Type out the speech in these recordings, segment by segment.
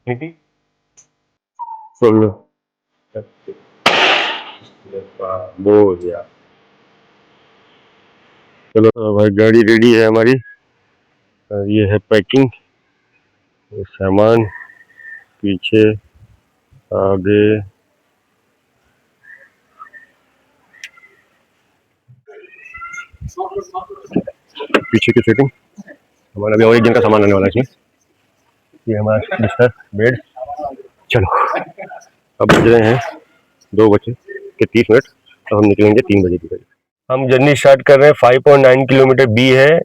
Solo. बोल यार। चलो भाई, गाड़ी रेडी है हमारी। और ये है पैकिंग, ये सामान पीछे आगे। पीछे की सेटिंग हमारा अभी और एक दिन का सामान आने वाला है इसमें। ये हमारा बिस्तर, बेड। चलो अब बज रहे हैं 2:30। तो हम निकलेंगे 3 बजे की करीब। हम जर्नी स्टार्ट कर रहे हैं। 5.9 किलोमीटर बी है।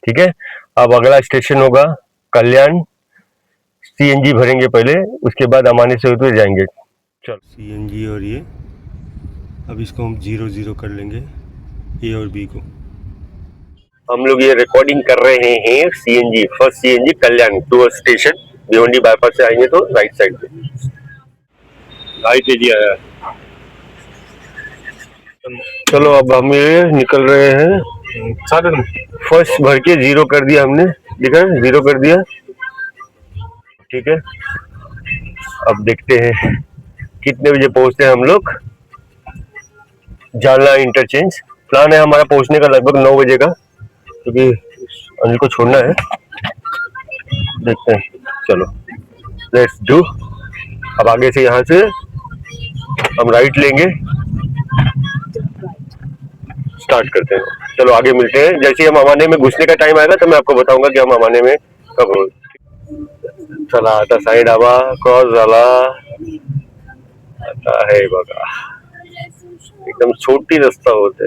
ठीक है। अब अगला स्टेशन होगा कल्याण। सीएनजी भरेंगे पहले, उसके बाद अमानी से होते जाएंगे। चलो सीएनजी, और ये अब इसको हम 0-0 कर लेंगे, ए और बी को। हम लोग ये रिकॉर्डिंग कर रहे हैं CNG, first CNG Kalyan to station. Bhiwandi bypass से आएंगे तो राइट साइड पे राइट एरिया है। चलो अब हम ये निकल रहे हैं। फर्स्ट भर के 0 कर दिया हमने, दिखा 0 कर दिया। ठीक है, अब देखते हैं कितने बजे पहुंचते हैं हम लोग जालना इंटरचेंज। प्लान है हमारा पहुंचने का लगभग 9 बजे का, क्योंकि अनिल को छोड़ना है। देखते हैं, चलो लेट्स डू। अब आगे से यहाँ से हम राइट लेंगे, स्टार्ट करते हैं। चलो आगे मिलते हैं। जैसे ही हम अमाने में घुसने का टाइम आएगा तो मैं आपको बताऊंगा कि हम अमाने में कब हो। चला आता साइड आवा क्रॉस झाला आता है बघा, एकदम छोटी रस्ता होते।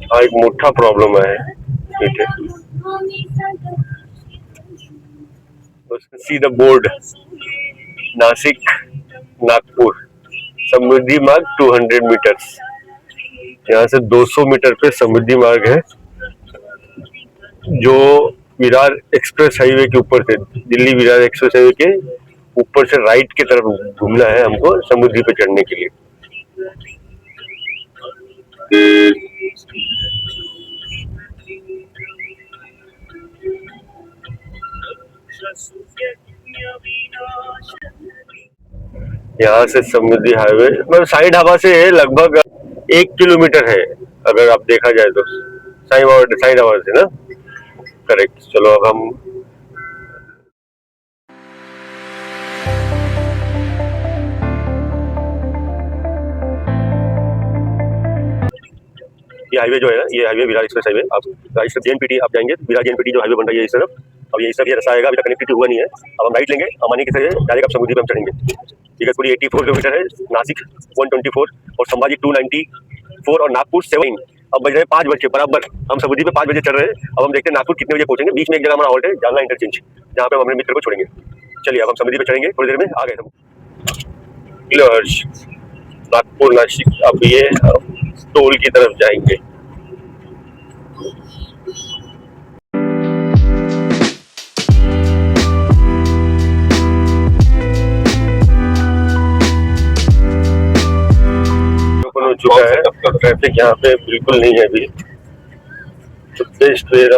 हा एक मोठा प्रॉब्लेम आहे इथे। See the board, Nashik Nagpur Samruddhi Marg 200 metres. यहाँ से 200 मीटर पे समृद्धि मार्ग है, जो विरार एक्सप्रेस हाईवे के ऊपर से, दिल्ली विरार एक्सप्रेस हाईवे के ऊपर से राइट की तरफ घूमना है हमको समृद्धि पे चढ़ने के लिए। यहाँ से समृद्धि हाईवे मतलब साइड हवा से लगभग 1 किलोमीटर है, अगर आप देखा जाए तो साइड हवा से ना। करेक्ट। चलो अब हम ये हाईवे जो है ना, ये हाईवे विरार एक्सप्रेस हाईवे। आप JNPT आप जाएंगे, विरार JNPT जो हाईवे बन रही है इस तरफ। अब ये इस तरफ ये रास्ता आएगा, अभी तक कनेक्टिविटी हुआ नहीं है। अब हम राइट लेंगे, अमानी की तरह डायरेक्ट समृद्धि पे हम चढ़ेंगे। ठीक है, पूरी 84 किलोमीटर है, नासिक 124 और संभाजी 294 और नागपुर 7। अब बज रहे 5 बजे बराबर, हम समृद्धि पे 5 बजे चढ़ रहे हैं। अब हम देखते हैं नागपुर कितने बजे पहुंचेंगे। बीच में एक जगह हमारा हॉल्ट है जालना इंटरचेंज, जहाँ पे हम अपने मित्र को छोड़ेंगे। चलिए अब हम समृद्धि पे चढ़ेंगे, थोड़ी देर में आ गए हम। नागपुर नासिक, अब ये टोल की तरफ जाएंगे। हो चुका है, ट्रैफिक यहाँ पे बिल्कुल नहीं है अभी। तो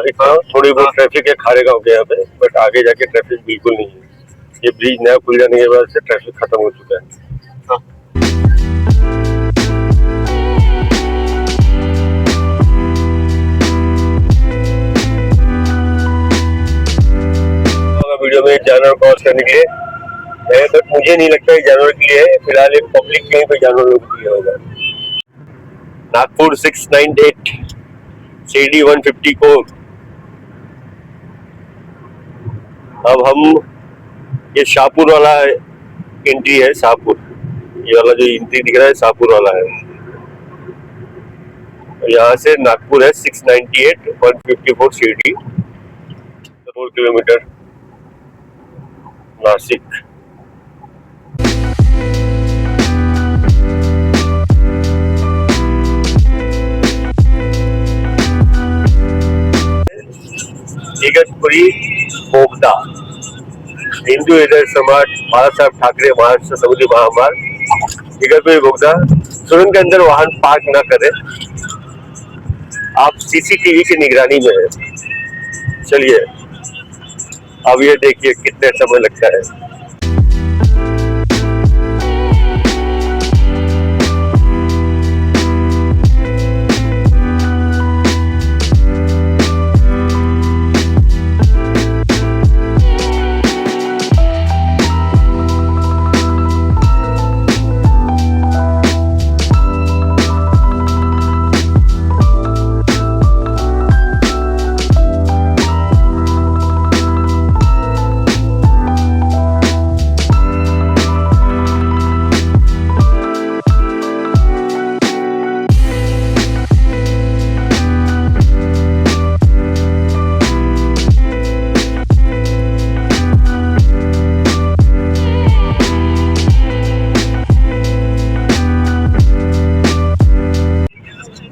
इतना थोड़ी बहुत ट्रैफिक है खारेगांव के यहाँ पे, बट आगे जाके ट्रैफिक बिल्कुल नहीं है। ये ब्रिज नया खुल जाने के बाद से ट्रैफिक खत्म हो चुका है। वीडियो में जानवर क्रॉस करने के लिए है, बट मुझे नहीं लगता है जानवर के लिए है। फिलहाल एक पब्लिक कहीं पे जानवर लोग के लिए होगा। नागपुर 698 CD 150 को अब हम, ये शाहपुर वाला एंट्री है। शाहपुर, ये वाला जो एंट्री दिख रहा है शाहपुर वाला है। यहाँ से नागपुर है 698 154 CD, 4 किलोमीटर नासिक। इगतपुरी बोगदा, हिंदू हृदय समाज, बाला साहब ठाकरे महाराष्ट्र समुद्री महामार्ग, इगतपुरी बोगदा। सुरंग के अंदर वाहन पार्क न करें। आप सीसीटीवी की निगरानी में है। चलिए अब ये देखिए कितने समय लगता है।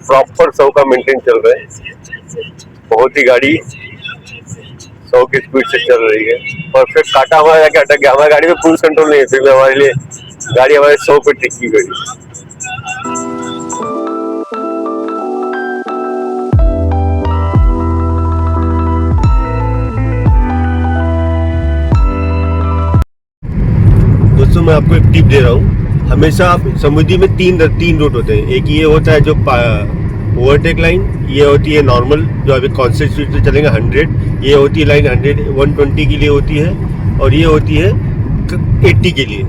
प्रॉपर 100 का मेंटेन चल रहा है। बहुत ही गाड़ी 100 की स्पीड से चल रही है। परफेक्ट काटा हमारा जाके अटक गया। हमारी गाड़ी में क्रूज कंट्रोल नहीं है, फिर भी हमारे लिए गाड़ी हमारे 100 पे टिकी गई। दोस्तों मैं आपको एक टिप दे रहा हूँ। हमेशा आप समुद्री में तीन रूट होते हैं। एक ये होता है जो ओवरटेक लाइन, ये होती है नॉर्मल जो अभी कांस्टेंट स्पीड से चलेंगे 100, ये होती है लाइन 120 के लिए होती है, और ये होती है 80 के लिए।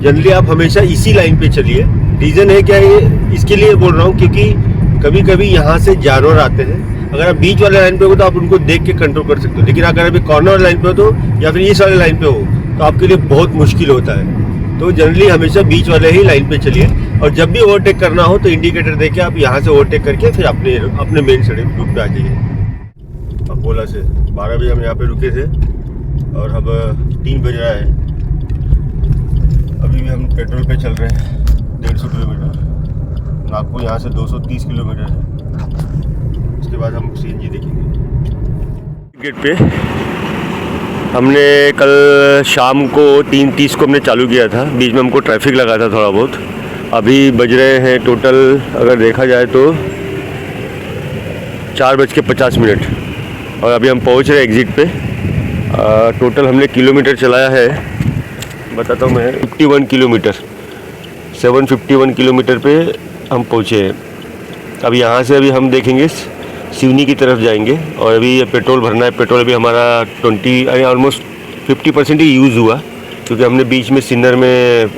जनरली आप हमेशा इसी लाइन पे चलिए। रीज़न है क्या, ये इसके लिए बोल रहा हूँ क्योंकि कभी कभी यहाँ से जानवर आते हैं। अगर आप बीच वाले लाइन पे हो तो आप उनको देख के कंट्रोल कर सकते हो, लेकिन अगर अभी कॉर्नर लाइन पे हो तो या फिर इस वाले लाइन पे हो तो आपके लिए बहुत मुश्किल होता है। तो जनरली हमेशा बीच वाले ही लाइन पे चलिए, और जब भी ओवरटेक करना हो तो इंडिकेटर देके आप यहाँ से ओवरटेक करके फिर अपने मेन सड़क रूट पे आ जाइए। अब बोला से 12 बजे हम यहाँ पे रुके थे और अब 3 बज रहा है। अभी भी हम पेट्रोल पे चल रहे हैं 150 किलोमीटर। नागपुर यहाँ से 230 किलोमीटर है। उसके बाद हम सीएनजी देखेंगे। गेट पे हमने कल शाम को 3:30 को हमने चालू किया था। बीच में हमको ट्रैफिक लगा था थोड़ा बहुत। अभी बज रहे हैं टोटल अगर देखा जाए तो 4:50 और अभी हम पहुंच रहे हैं एग्ज़िट पे। टोटल हमने किलोमीटर चलाया है, बताता हूँ मैं, 51 किलोमीटर, 751 किलोमीटर पे हम पहुँचे हैं। अब यहाँ से अभी हम देखेंगे सिवनी की तरफ जाएंगे, और अभी ये पेट्रोल भरना है। पेट्रोल अभी हमारा ऑलमोस्ट 50% ही यूज़ हुआ, क्योंकि हमने बीच में सिन्नर में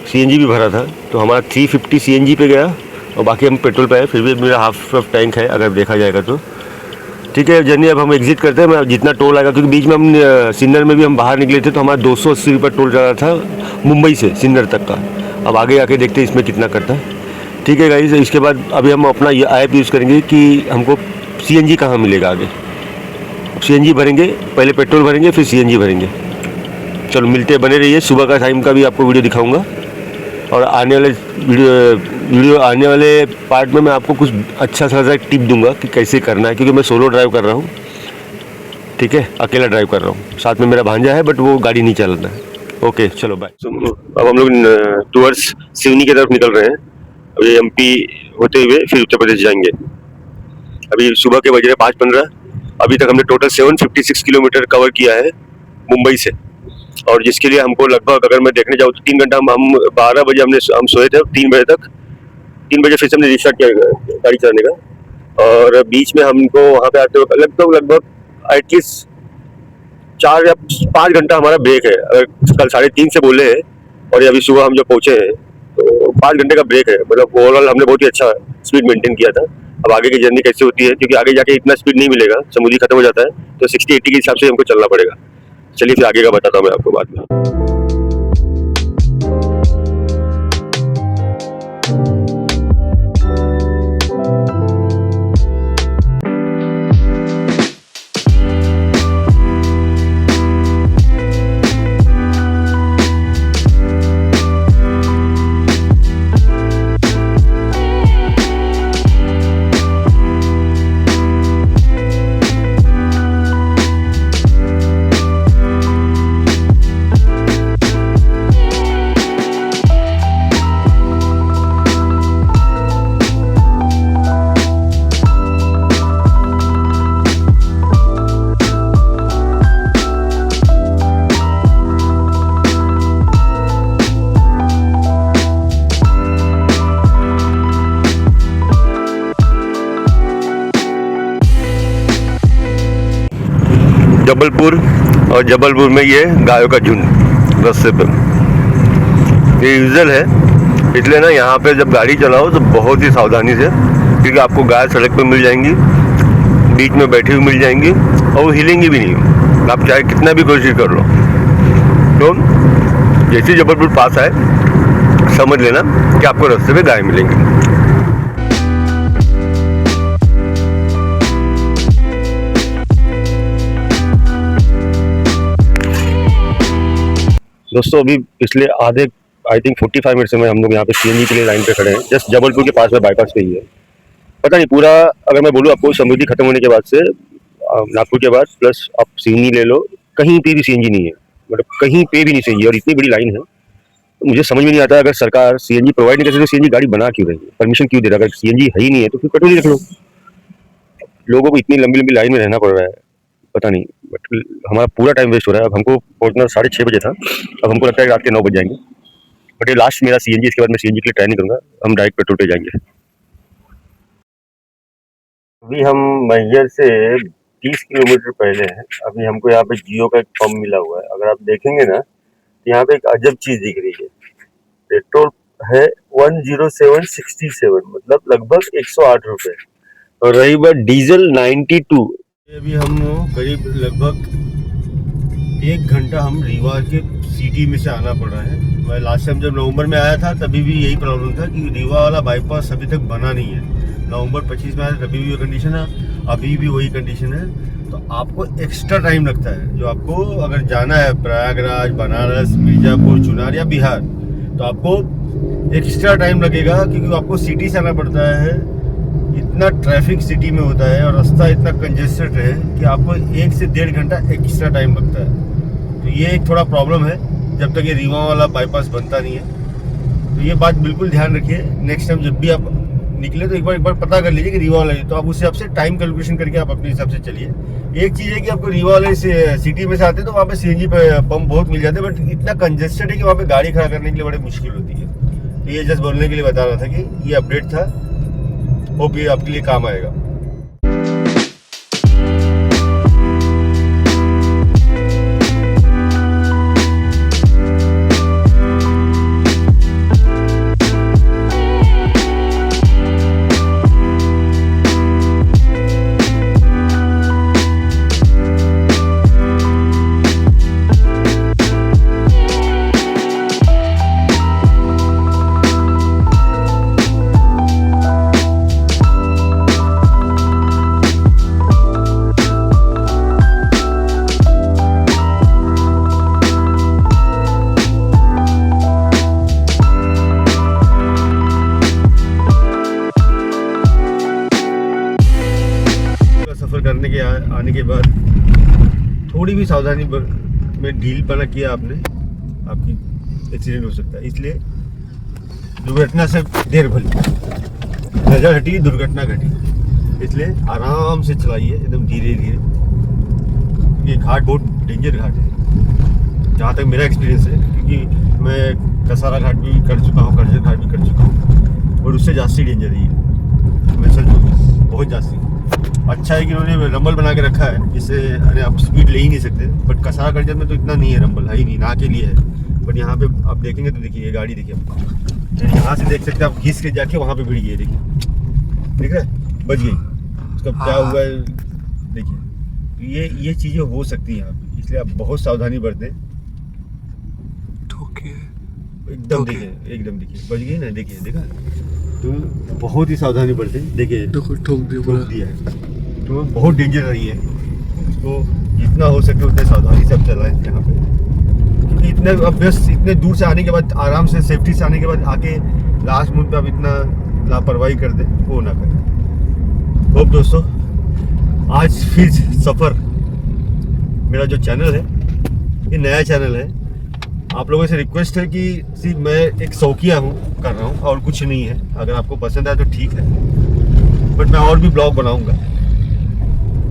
सीएनजी भी भरा था, तो हमारा 350 सीएनजी पे गया और बाकी हम पेट्रोल पे आए। फिर भी मेरा हाफ टैंक है अगर देखा जाएगा तो। ठीक है जर्नी, अब हम एग्जिट करते हैं। मैं जितना टोल आएगा, क्योंकि बीच में हम सिन्नर में भी हम बाहर निकले थे तो हमारा 280 रुपये टोल जा रहा था मुंबई से सिन्नर तक का। अब आगे आके देखते हैं इसमें कितना करता है। ठीक है गाइस, इसके बाद अभी हम अपना ये ऐप यूज़ करेंगे कि हमको सीएनजी कहाँ मिलेगा आगे। सीएनजी भरेंगे, पहले पेट्रोल भरेंगे फिर सीएनजी भरेंगे। चलो मिलते हैं, बने रहिए। सुबह का टाइम का भी आपको वीडियो दिखाऊंगा, और आने वाले वीडियो आने वाले पार्ट में मैं आपको कुछ अच्छा सा टिप दूंगा कि कैसे करना है, क्योंकि मैं सोलो ड्राइव कर रहा हूँ। ठीक है, अकेला ड्राइव कर रहा हूँ, साथ में मेरा भांजा है बट वो गाड़ी नहीं चलाना है। ओके चलो बाय। अब हम लोग टूवर्ड्स सिवनी की तरफ निकल रहे हैं। अभी एमपी होते हुए फिर उत्तर प्रदेश जाएंगे। अभी सुबह के बज रहे 5:15। अभी तक हमने टोटल 756 किलोमीटर कवर किया है मुंबई से, और जिसके लिए हमको लगभग अगर मैं देखने जाऊँ तो 3 घंटा हम 12 बजे हम सोए थे, 3 बजे तक 3 बजे फिर से हमने रिस्टार्ट किया गाड़ी चलाने का। और बीच में हमको वहाँ पे आते हुए लगभग एटलीस्ट 4 या 5 घंटा हमारा ब्रेक है। अगर कल 3:30 से बोले हैं और अभी सुबह हम जब पहुँचे हैं तो 5 घंटे का ब्रेक है। मतलब ओवरऑल हमने बहुत ही अच्छा स्पीड मेंटेन किया था। अब आगे की जर्नी कैसे होती है, क्योंकि आगे जाके इतना स्पीड नहीं मिलेगा, समुद्री खत्म हो जाता है, तो 60-80 के हिसाब से हमको चलना पड़ेगा। चलिए फिर आगे का बताता हूँ मैं आपको बाद में। जबलपुर, और जबलपुर में ये गायों का झुंड रास्ते पे, ये यूजुअल है। इसलिए ना यहाँ पे जब गाड़ी चलाओ तो बहुत ही सावधानी से, क्योंकि आपको गाय सड़क पे मिल जाएंगी, बीच में बैठी हुई मिल जाएंगी, और वो हिलेंगी भी नहीं, आप चाहे कितना भी कोशिश कर लो। तो जैसे जबलपुर पास आए समझ लेना कि आपको रास्ते पे गाय मिलेंगी। दोस्तों अभी पिछले आधे आई थिंक 45 मिनट से हम लोग यहाँ पे सीएनजी के लिए लाइन पे खड़े हैं। जस्ट जबलपुर के पास में, बाईपास पे ही है। पता नहीं पूरा, अगर मैं बोलूँ आपको, समृद्धि खत्म होने के बाद से नागपुर के बाद प्लस आप सीएनजी ले लो, कहीं पे भी सीएनजी नहीं है, मतलब कहीं पे भी नहीं सीएनजी, और इतनी बड़ी लाइन है। तो मुझे समझ में नहीं आता, अगर सरकार सीएनजी प्रोवाइड नहीं कर सकती तो सीएनजी गाड़ी बना क्यों रही है, परमिशन क्यों दे रहा है? अगर सीएनजी है ही नहीं है तो फिर पेट्रोल ही रख लो। लोगों को इतनी लंबी लंबी लाइन में रहना पड़ रहा है, पता नहीं, बट हमारा पूरा टाइम वेस्ट हो रहा है। अब हमको पहुंचना 6:30 बजे था, अब हमको लगता है रात के 9 बज जाएंगे। बट ये लास्ट मेरा सीएनजी, इसके बाद मैं सीएनजी के लिए ट्राई नहीं करूँगा, हम डायरेक्ट पेट्रोल पे जाएंगे। अभी हम मैहर से 30 किलोमीटर पहले हैं। अभी हमको यहाँ पे जियो का एक पंप मिला हुआ है। अगर आप देखेंगे ना तो यहाँ पे एक अजब चीज दिख रही है। पेट्रोल है 107.67, मतलब लगभग 108 रुपए, और रही बात डीजल 92। अभी हम करीब लगभग 1 घंटा हम रीवा के सिटी में से आना पड़ रहा है। मैं लास्ट टाइम जब नवंबर में आया था तभी भी यही प्रॉब्लम था कि रीवा वाला बाईपास अभी तक बना नहीं है। नवंबर 25 में आया तभी भी वही कंडीशन है, अभी भी वही कंडीशन है। तो आपको एक्स्ट्रा टाइम लगता है। जो आपको अगर जाना है प्रयागराज, बनारस, मिर्जापुर, चुनार या बिहार, तो आपको एक्स्ट्रा टाइम लगेगा, क्योंकि आपको सिटी से आना पड़ता है। इतना ट्रैफिक सिटी में होता है और रास्ता इतना कंजेस्टेड है कि आपको 1 से 1.5 घंटा एक्स्ट्रा टाइम लगता है। तो ये एक थोड़ा प्रॉब्लम है जब तक ये रीवा वाला बाईपास बनता नहीं है। तो ये बात बिल्कुल ध्यान रखिए। नेक्स्ट टाइम जब भी आप निकले तो एक बार पता कर लीजिए कि रीवा वाला है, तो आप उस हिसाब से टाइम कैलकुलेशन करके आप अपने हिसाब से चलिए। एक चीज़ है कि आपको रीवा वाले से सिटी में से आते हैं तो वहाँ पे सीएनजी पंप बहुत मिल जाते हैं, बट इतना कंजेस्टेड है कि वहाँ पे गाड़ी खड़ा करने के लिए बड़ी मुश्किल होती है। तो ये जस्ट बोलने के लिए बता रहा था कि ये अपडेट था, होप ये आपके लिए काम आएगा। करने के आने के बाद थोड़ी भी सावधानी में ढीलपना किया आपने, आपकी एक्सीडेंट हो सकता है। इसलिए दुर्घटना से देर भली, नजर हटी दुर्घटना घटी। इसलिए आराम से चलाइए, एकदम धीरे धीरे। ये घाट बहुत डेंजर घाट है जहाँ तक मेरा एक्सपीरियंस है, क्योंकि मैं कसारा घाट भी कर चुका हूँ, करजर घाट भी कर चुका हूँ, और उससे जास्ती डेंजर है ये। मैं सच बहुत जास्ती। अच्छा है कि उन्होंने रंबल बना के रखा है, जिससे अरे आप स्पीड ले ही नहीं सकते। बट कसारा करजर में तो इतना नहीं है, रंबल है ही नहीं, ना के लिए है। बट यहाँ पे आप देखेंगे तो देखिए, ये गाड़ी देखिए, यहाँ से देख सकते हैं आप, घिस के जाके वहाँ पे भिड़ गई, देखिए, ठीक है, बच गई। उसका क्या हुआ है देखिए। ये चीज़ें हो सकती हैं यहाँ पे, इसलिए आप बहुत सावधानी बरतें। एकदम देखिए, एकदम देखिए, बच गई ना, देखिए, देखा, तो बहुत ही सावधानी बरतें। देखिए ठोक दिया है, तो बहुत डेंजर रही है। तो जितना हो सके उतने सावधानी से आप चलाएं यहाँ पे, क्योंकि इतने अभ्यस्त, इतने दूर से आने के बाद, आराम से सेफ्टी से आने के बाद आके लास्ट मोमेंट पे आप इतना लापरवाही कर दें, वो ना करें। होप दोस्तों, आज फिर सफ़र, मेरा जो चैनल है ये नया चैनल है। आप लोगों से रिक्वेस्ट है कि सिर्फ मैं एक शौकिया हूँ, कर रहा हूँ, और कुछ नहीं है। अगर आपको पसंद आए तो ठीक है, बट मैं और भी ब्लॉग बनाऊँगा।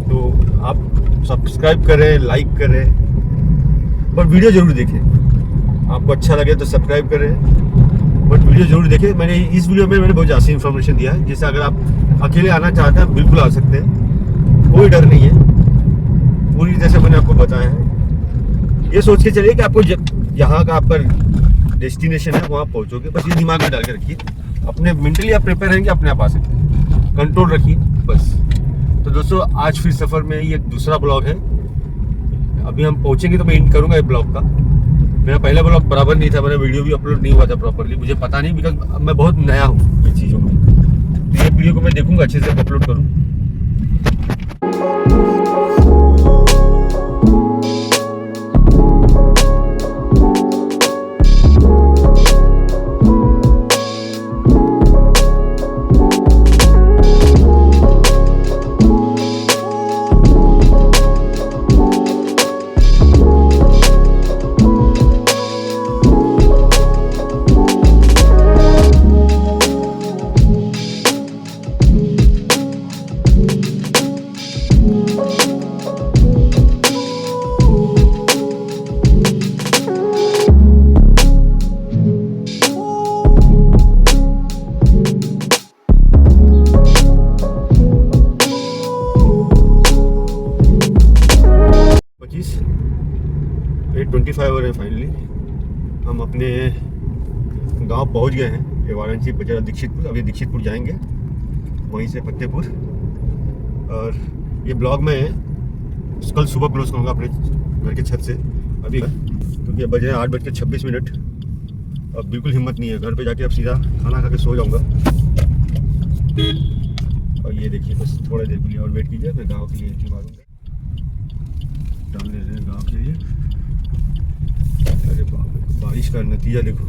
तो आप सब्सक्राइब करें, लाइक करें, पर वीडियो ज़रूर देखें। आपको अच्छा लगे तो सब्सक्राइब करें, बट वीडियो ज़रूर देखें। मैंने इस वीडियो में मैंने बहुत ज़्यादा इन्फॉर्मेशन दिया है, जैसे अगर आप अकेले आना चाहते हैं बिल्कुल आ सकते हैं, कोई डर नहीं है। पूरी तरह से मैंने आपको बताया है। ये सोच के चलिए कि आपको यहाँ का आपका डेस्टिनेशन है वहाँ पहुँचोगे, बस ये दिमाग में डाल के रखिए। अपने मेंटली आप प्रिपेयर रहेंगे, अपने आप आ सकते हैं, कंट्रोल रखिए बस। तो दोस्तों आज फिर सफ़र में ये दूसरा ब्लॉग है। अभी हम पहुँचेंगे तो मैं एंड करूँगा ये ब्लॉग का। मेरा पहला ब्लॉग बराबर नहीं था, मेरा वीडियो भी अपलोड नहीं हुआ था प्रॉपरली, मुझे पता नहीं, बिकॉज मैं बहुत नया हूँ इन चीज़ों में। तो ये वीडियो को मैं देखूँगा अच्छे से अपलोड करूँ। हो रहे हैं फाइनली हम अपने गांव पहुंच गए हैं। ये वाराणसी बजारा दीक्षितपुर। अभी दीक्षितपुर जाएंगे, वहीं से फतेहपुर। और ये ब्लॉग मैं कल सुबह क्लोज करूँगा अपने घर के छत से। अभी क्योंकि अब बज रहे हैं 8:26। अब बिल्कुल हिम्मत नहीं है, घर पे जाके अब सीधा खाना खा के सो जाऊँगा। और ये देखिए बस थोड़ा देर के लिए और वेट कीजिए, मैं गाँव के लिए एंट्री मारूँगा। डाल दे रहे हैं गाँव के लिए। अरे बारिश का नतीजा देखो,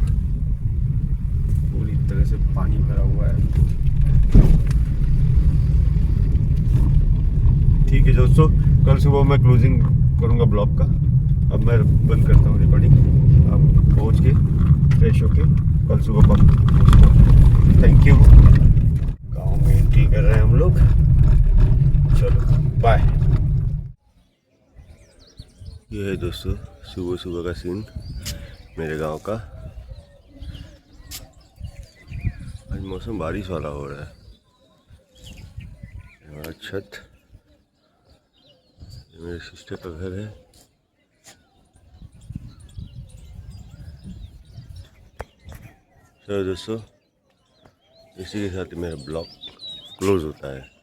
पूरी तरह से पानी भरा हुआ है। ठीक है दोस्तों, कल सुबह मैं क्लोजिंग करूंगा ब्लॉग का। अब मैं बंद करता हूँ रिकॉर्डिंग। अब पहुँच के फ्रेश होके कल सुबह पहुँचूँगा। Thank you. गाँव में एंट्री कर रहे हैं हम लोग। चलो बाय। ये है दोस्तों सुबह सुबह का सीन मेरे गांव का। आज मौसम बारिश वाला हो रहा है। हमारा छत, ये मेरे सिस्टर का घर है। चलो दोस्तों, इसी के साथ मेरा ब्लॉग क्लोज होता है।